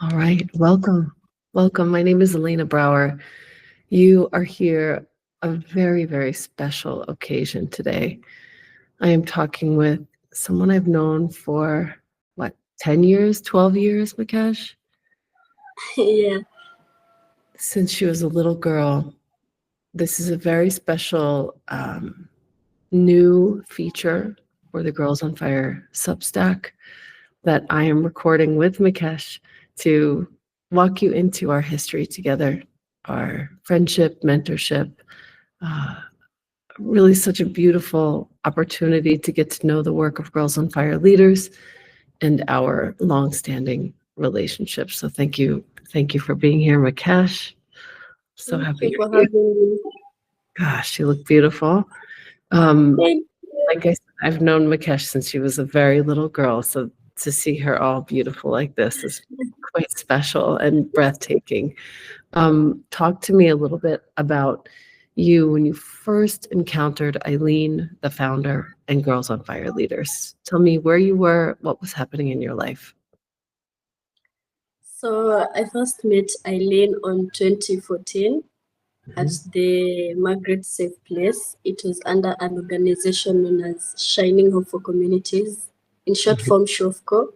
All right, welcome. Welcome. My name is Elena Brower. You are here a very, very special occasion today. I am talking with someone I've known for what, 10 years, 12 years, Mukesh? Yeah. Since she was a little girl. This is a very special new feature for the Girls on Fire Substack that I am recording with Mukesh to walk you into our history together, our friendship, mentorship. Uh, really, such a beautiful opportunity to get to know the work of Girls on Fire leaders and our longstanding relationships. So thank you for being here, Mukesh. So Thank happy you you're for here. having me. Gosh, you look beautiful. Um, Thank like I said, I've known Mukesh since she was a very little girl, so to see her all beautiful like this is quite special and breathtaking. Talk to me a little bit about you when you first encountered Eileen, the founder, and Girls on Fire leaders. Tell me where you were, what was happening in your life. So I first met Eileen on 2014 at the Margaret Safe Place. It was under an organization known as Shining Hope for Communities, in short form SHOFCO.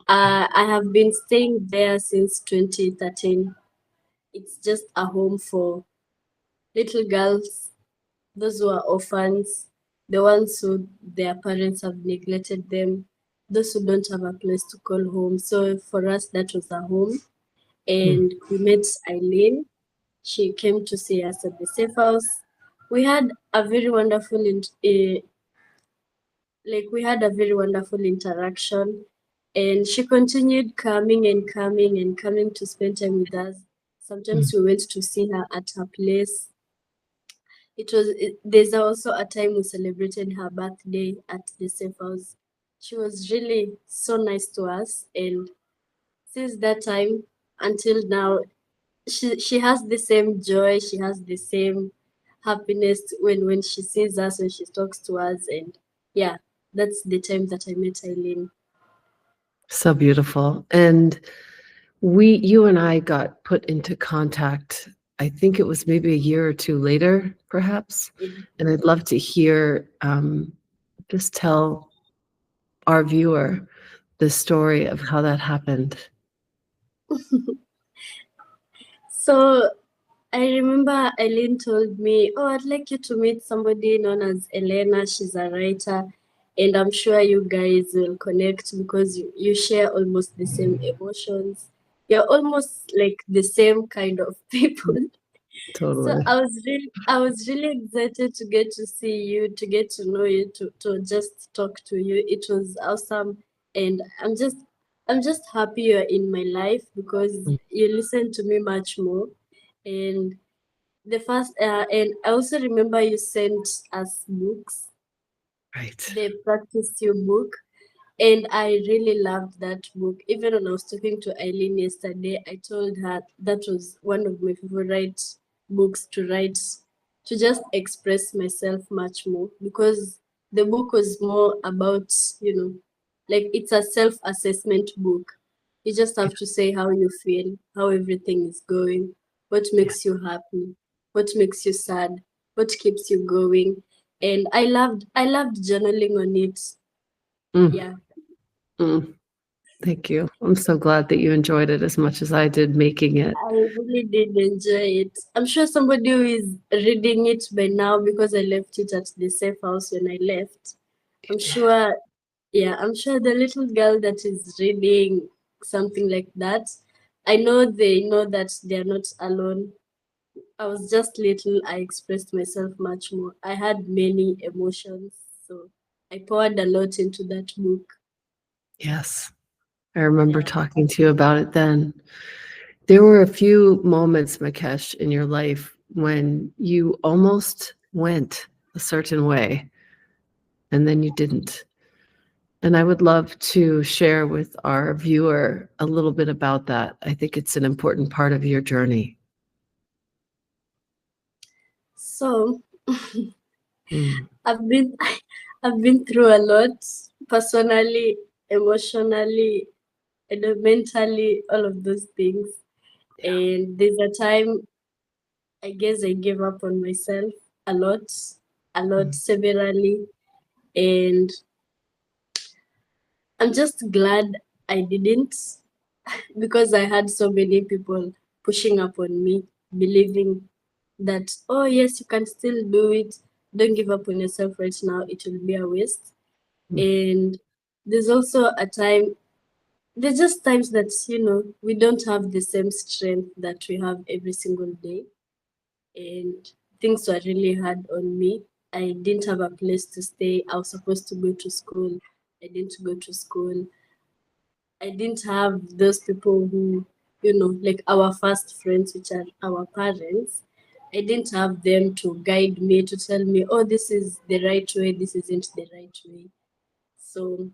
I have been staying there since 2013. It's just a home for little girls, those who are orphans, the ones who their parents have neglected them, those who don't have a place to call home. So for us, that was a home. And we met Eileen. She came to see us at the safe house. We had a very wonderful, we had a very wonderful interaction. And she continued coming and coming and coming to spend time with us. Sometimes we went to see her at her place. There's also a time we celebrated her birthday at the safe house. She was really so nice to us, and since that time until now, she has the same joy, she has the same happiness when she sees us, when she talks to us. And yeah, that's the time that I met Eileen. So beautiful. And you and I got put into contact, I think it was maybe a year or two later, perhaps. And I'd love to hear, just tell our viewer the story of how that happened. So I remember Eileen told me, "Oh, I'd like you to meet somebody known as Elena. She's a writer, and I'm sure you guys will connect because you share almost the same emotions. You're almost like the same kind of people." So Totally. I was really excited to get to see you, to get to know you, to just talk to you. It was awesome, and I'm just happy you're in my life because you listen to me much more. And and I also remember you sent us books, Right. the Practice You book, and I really loved that book. Even when I was talking to Eileen yesterday, I told her that was one of my favorite books to write, to just express myself much more, because the book was more about, like it's a self-assessment book. You just have to say how you feel, how everything is going, what Yeah. makes you happy, what makes you sad, what keeps you going. And I loved journaling on it. Mm, Yeah. mm. Thank you. I'm so glad that you enjoyed it as much as I did making it. I really did enjoy it. I'm sure somebody who is reading it by now, because I left it at the safe house when I left. I'm sure, yeah, I'm sure the little girl that is reading something like that, I know they know that they're not alone. I was just little, I expressed myself much more. I had many emotions, so I poured a lot into that book. Yes. I remember Yeah. talking to you about it then. There were a few moments, Mukesh, in your life when you almost went a certain way and then you didn't. And I would love to share with our viewer a little bit about that. I think it's an important part of your journey. So Mm, I've been I've been through a lot, personally, emotionally, mentally, all of those things. Yeah. And there's a time I guess I gave up on myself a lot, severally. And I'm just glad I didn't, because I had so many people pushing up on me, believing that, oh, yes, you can still do it. Don't give up on yourself right now. It will be a waste. And there's also a time, there's just times that, we don't have the same strength that we have every single day. And things were really hard on me. I didn't have a place to stay. I was supposed to go to school. I didn't go to school. I didn't have those people who, like our first friends, which are our parents. I didn't have them to guide me, to tell me, oh, this is the right way, this isn't the right way. So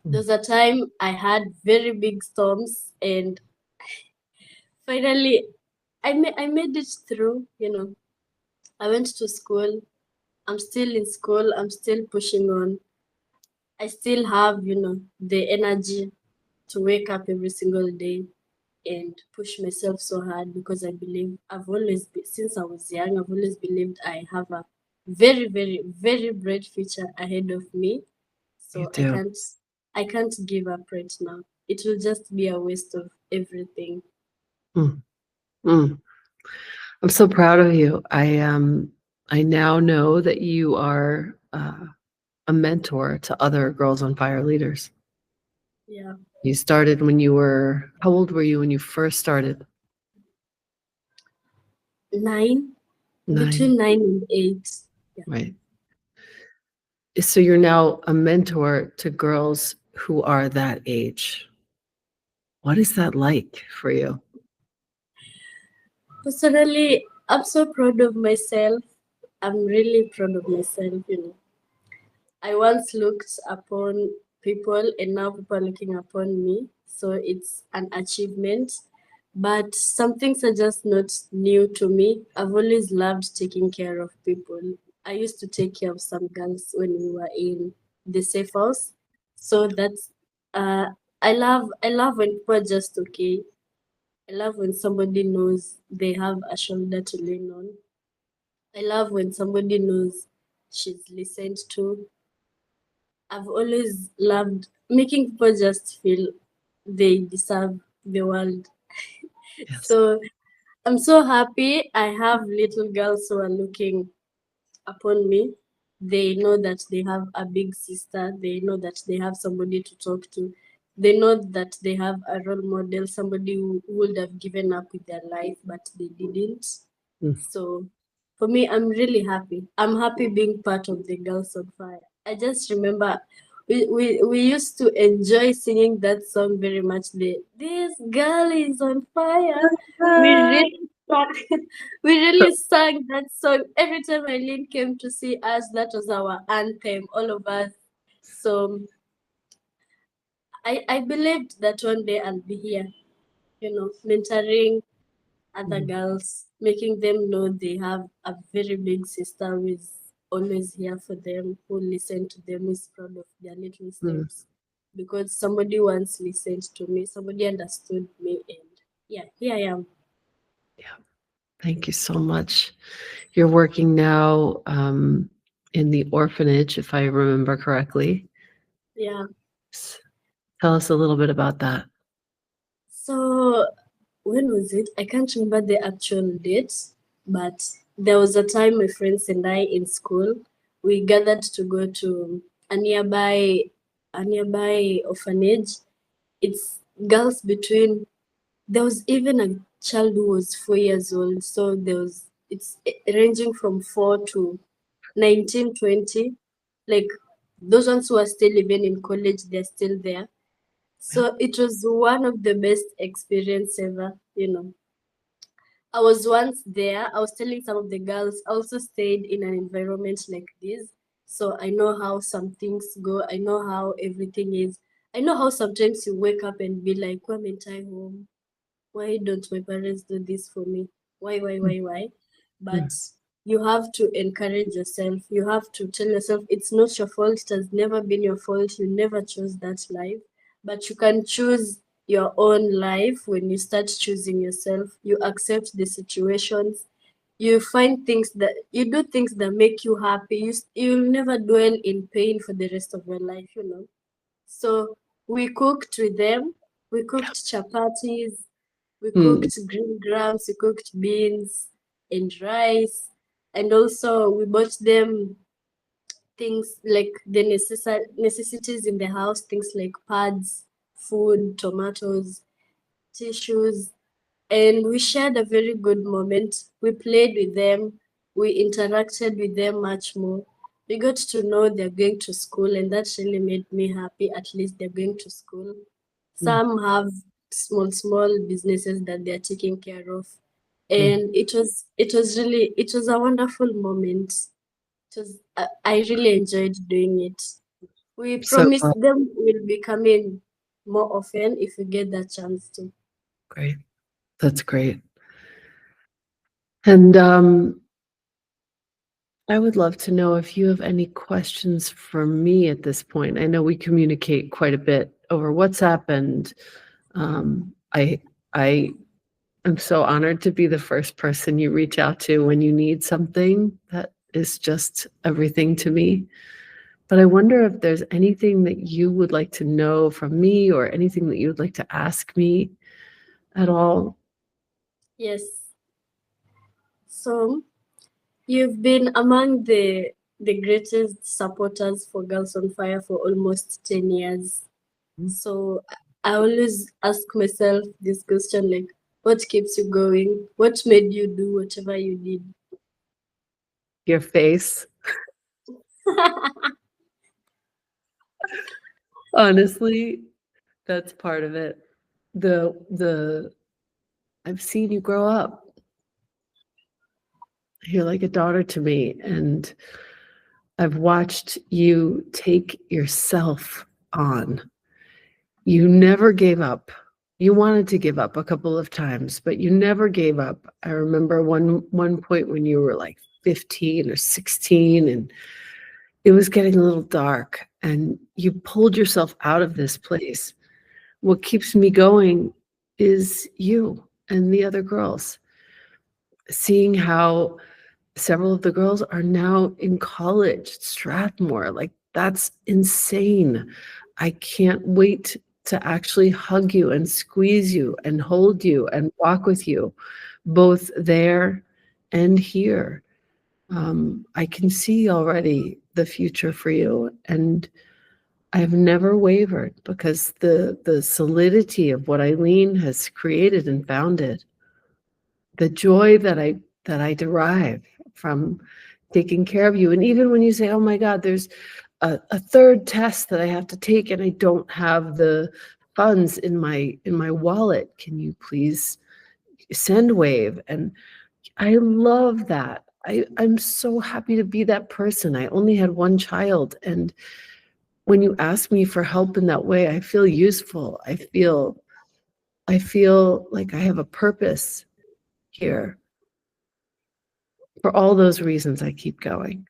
there was a time I had very big storms, and finally I made it through. I went to school. I'm still in school. I'm still pushing on. I still have, the energy to wake up every single day and push myself so hard, because I believe since I was young, I've always believed I have a very, very, very bright future ahead of me. You So do. I can't give up right now. It will just be a waste of everything. Mm. Mm. I'm so proud of you. I now know that you are a mentor to other Girls on Fire leaders. Yeah. You started when you were, how old were you when you first started? 9, 9, between 9 and 8. Yeah. right? So you're now a mentor to girls who are that age. What is that like for you? Personally, I'm so proud of myself. I'm really proud of myself. I once looked upon people, and now people are looking upon me. So it's an achievement. But some things are just not new to me. I've always loved taking care of people. I used to take care of some girls when we were in the safe house. So that's uh I love when people are just okay. I love when somebody knows they have a shoulder to lean on. I love when somebody knows she's listened to. I've always loved making people just feel they deserve the world. Yes. So I'm so happy I have little girls who are looking upon me. They know that they have a big sister. They know that they have somebody to talk to. They know that they have a role model, somebody who would have given up with their life, but they didn't. Mm. So for me, I'm really happy. I'm happy being part of the Girls on Fire. I just remember we used to enjoy singing that song very much. This girl is on fire. We really sang, we really sang that song every time Eileen came to see us. That was our anthem, all of us. So I believed that one day I'll be here, mentoring other girls, making them know they have a very big sister who is always here for them, who listen to them, who is proud of their little Mm. steps. Because somebody once listened to me, somebody understood me, and yeah, here I am. Thank you so much. You're working now in the orphanage, if I remember correctly. Yeah. Tell us a little bit about that. So when was it? I can't remember the actual date, but there was a time my friends and I in school, we gathered to go to a nearby orphanage. It's girls between, there was even a child who was 4 years old. So it's ranging from 4 to 19, 20. Like those ones who are still even in college, they're still there. So it was one of the best experience ever. I was once there. I was telling some of the girls, I also stayed in an environment like this. So I know how some things go. I know how everything is. I know how sometimes you wake up and be like, "Why am I home? Why don't my parents do this for me? Why?" But you have to encourage yourself. You have to tell yourself it's not your fault. It has never been your fault. You never chose that life. But you can choose your own life, when you start choosing yourself, you accept the situations, you find things that you do things that make you happy. You'll never dwell in pain for the rest of your life, you know. So we cooked with them. We cooked chapatis. We Mm, cooked green grams. We cooked beans and rice. And also we bought them things like the necessities in the house, things like pads, food, tomatoes, tissues, and we shared a very good moment. We played with them, we interacted with them much more. We got to know they're going to school, and that really made me happy. At least they're going to school. mm, Some have small businesses that they're taking care of. mm. And it was a wonderful moment. I really enjoyed doing it. We So promise them we'll be coming more often if we get the chance to. great. That's great. And I would love to know if you have any questions for me at this point. I know we communicate quite a bit over WhatsApp, and I am so honored to be the first person you reach out to when you need something. That is just everything to me. But I wonder if there's anything that you would like to know from me, or anything that you would like to ask me at all. Yes. So you've been among the greatest supporters for Girls on Fire for almost 10 years. So I always ask myself this question, like, what keeps you going? What made you do whatever you did? Your face. Honestly, that's part of it. The I've seen you grow up. You're like a daughter to me, and I've watched you take yourself on. You never gave up. You wanted to give up a couple of times, but you never gave up. I remember one point when you were like 15 or 16, and it was getting a little dark, and you pulled yourself out of this place. What keeps me going is you and the other girls. Seeing how several of the girls are now in college, Strathmore, like, that's insane. I can't wait to actually hug you and squeeze you and hold you and walk with you, both there and here. I can see already the future for you, and I've never wavered, because the solidity of what Eileen has created and founded, the joy that I derive from taking care of you. And even when you say, oh my God, there's a third test that I have to take and I don't have the funds in my wallet, can you please send Wave? And I love that. I'm so happy to be that person. I only had one child, and when you ask me for help in that way, I feel useful. I feel like I have a purpose here. For all those reasons, I keep going.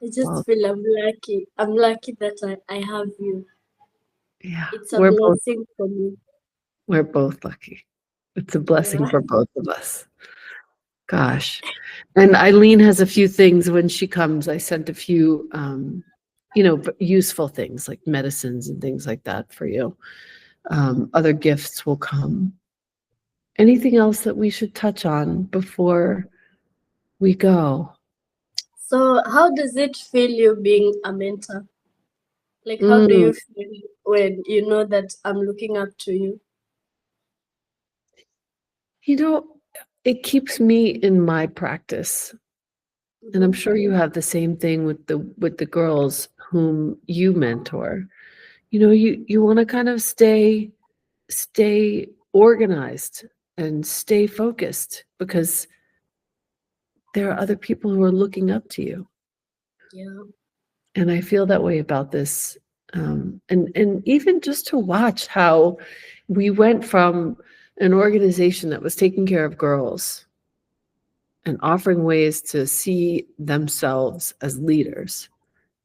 I just Well, feel I'm lucky. I'm lucky that I have you. yeah, It's a blessing for me. we're both lucky. It's a Yeah. blessing for both of us. Gosh. And Eileen has a few things when she comes. I sent a few, useful things like medicines and things like that for you. Other gifts will come. Anything else that we should touch on before we go? So how does it feel you being a mentor? Like, how do Mm, you feel when you know that I'm looking up to you? you know, it keeps me in my practice. And I'm Mhm. sure you have the same thing with the girls whom you mentor. You want to kind of stay organized and stay focused, because there are other people who are looking up to you. Yeah. And I feel that way about this. And even just to watch how we went from an organization that was taking care of girls and offering ways to see themselves as leaders,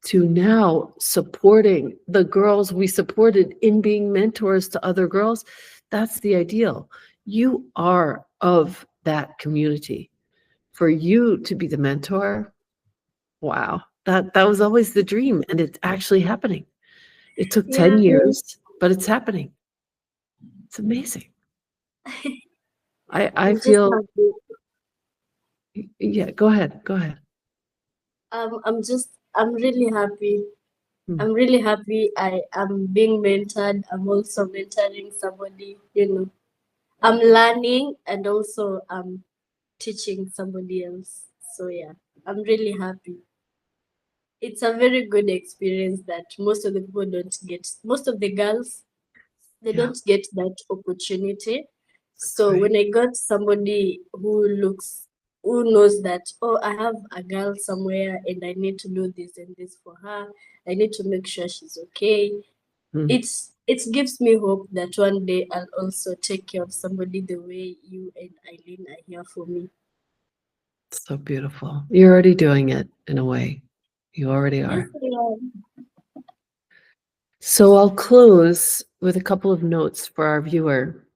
to now supporting the girls we supported in being mentors to other girls. That's the ideal. You are of that community. For you to be the mentor, wow, that was always the dream, and it's actually happening. It took 10 Yeah. years, but it's happening. It's amazing. I I'm just feel, happy. yeah, go ahead. I'm really happy. Hmm. I'm really happy I am being mentored. I'm also mentoring somebody, I'm learning and also I'm teaching somebody else. So yeah, I'm really happy. It's a very good experience that most of the people don't get. Most of the girls, they Yeah, don't get that opportunity. that's So right. when I got somebody who knows that, oh, I have a girl somewhere and I need to do this and this for her, I need to make sure she's okay. Hmm. It gives me hope that one day I'll also take care of somebody the way you and Eileen are here for me. So beautiful. You're already doing it in a way. You already Yes, are. I am. So I'll close with a couple of notes for our viewer.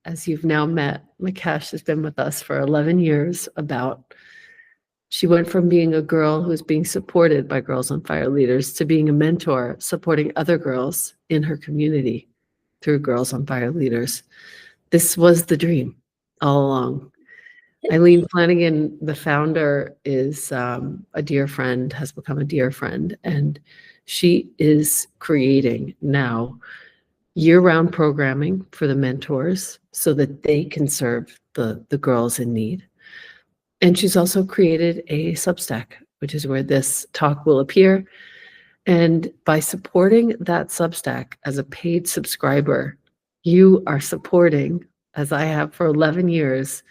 As you've now met, Mikesh has been with us for 11 years. She went from being a girl who was being supported by Girls on Fire leaders to being a mentor, supporting other girls in her community through Girls on Fire leaders. This was the dream all along. Eileen Flanagan, the founder, is a dear friend, has become a dear friend, and she is creating now year-round programming for the mentors so that they can serve the girls in need. And she's also created a Substack, which is where this talk will appear. And by supporting that Substack as a paid subscriber, you are supporting, as I have for 11 years,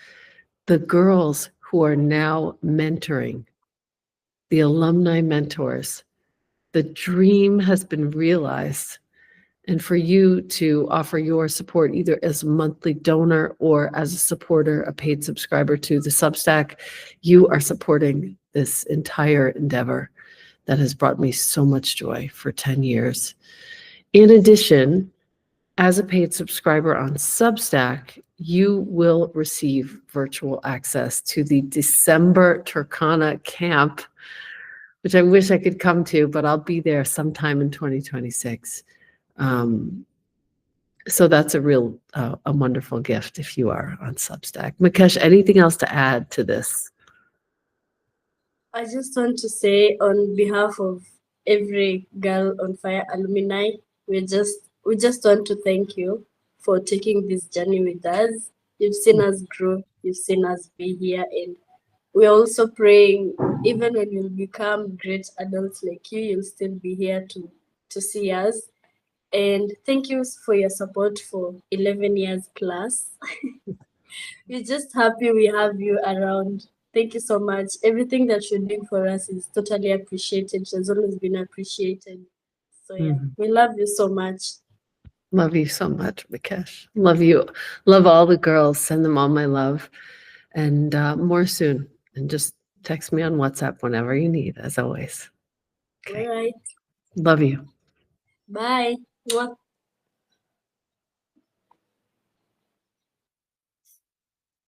the girls who are now mentoring, the alumni mentors. The dream has been realized. And for you to offer your support either as a monthly donor or as a supporter, a paid subscriber to the Substack, you are supporting this entire endeavor that has brought me so much joy for 10 years. In addition, as a paid subscriber on Substack, you will receive virtual access to the December Turkana camp, which I wish I could come to, but I'll be there sometime in 2026. So that's a real, a wonderful gift if you are on Substack. Mikesh, anything else to add to this? I just want to say on behalf of every Girl on Fire alumni, we just want to thank you for taking this journey with us. You've seen us grow, you've seen us be here, and we're also praying even when you'll become great adults like you'll still be here to see us. And thank you for your support for 11 years plus. We're just happy we have you around. Thank you so much. Everything that you're doing for us is totally appreciated. It has always been appreciated. So yeah, we love you so much. Love you so much, Mikesh. Love you. Love all the girls. Send them all my love. And more soon. And just text me on WhatsApp whenever you need, as always. Okay. All right. Love you. Bye. Mwah.